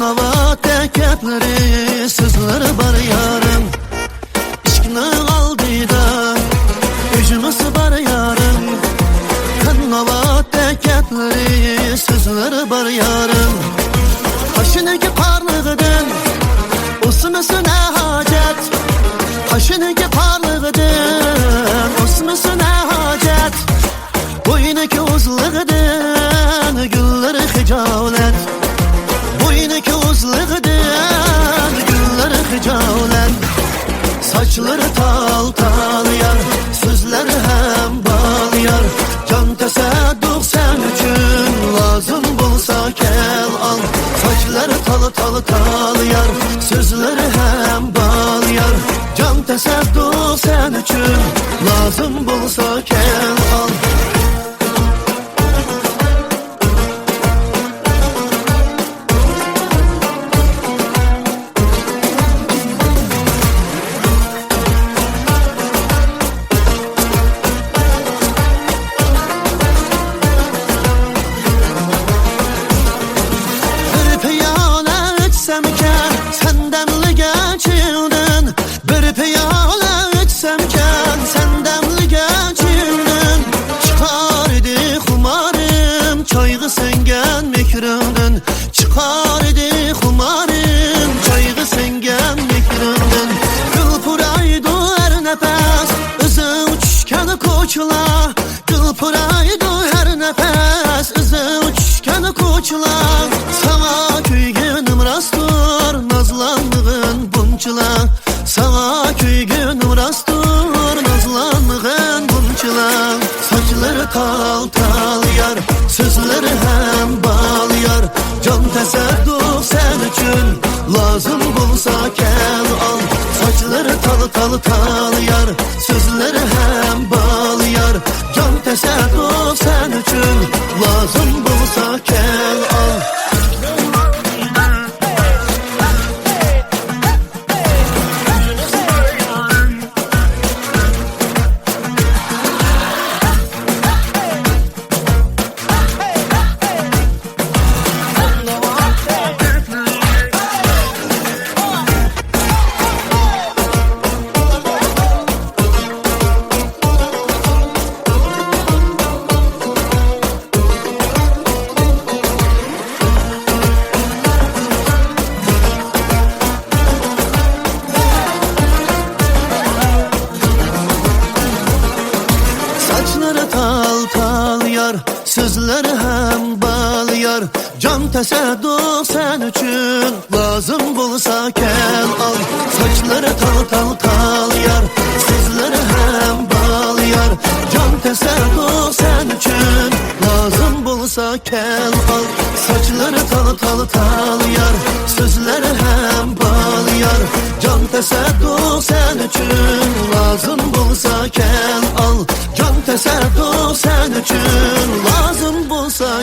Kannavat deketleri sızları bar yarım. İşkini aldıda gücümüzü bar yarım. Kannavat deketleri sızları bar yarım. Başındaki parlığıdın usmusu ne hacet. Başındaki parlığıdın usmusu ne hacet. Boyundaki uzlığıdın gülleri hicalet. Boyundaki uzlığıdın gülleri hicalet. Saçları tal tal yar, sözleri hem bal yar. Can tesadüf sen için lazım bulsa gel al. Saçları tal tal yar, sözleri hem bal yar. Can tesadüf sen için lazım bulsa gel al. Sen demli geçildin. Bir piyale içsemken sen demli geçildin. Çıkar idi xumarım, çayğı sen gelmekirindin. Çıkar idi xumarım, çayğı sen gelmekirindin. Gülpuraydı her nefes, özü uçken koçla. Gülpuraydı her nefes, özü uçken koçla. Sana köygünüm rastır, nazlandığın bunçula. Sana köygünüm rastır, nazlandığın bunçula. Saçları tal tal yar, sözleri hem bal yar. Can tesadüf sen için lazım bulsa gel al. Saçları tal tal yar, sözleri hem bal yar. Can tesadüf sen için lazım bulsa gel al. Tal tal yar, sözleri hem bal yar. Can tesadüf sen için lazım bulsa gel al. Saçları tal tal yar, sözleri hem bal yar. Can tesadüf sen için lazım bulsa gel al. Saçları tal yar, sözleri hem bal yar. Can tesadüf sen için lazım bulsa gel al. Can tesadüf sen için lazım bulsa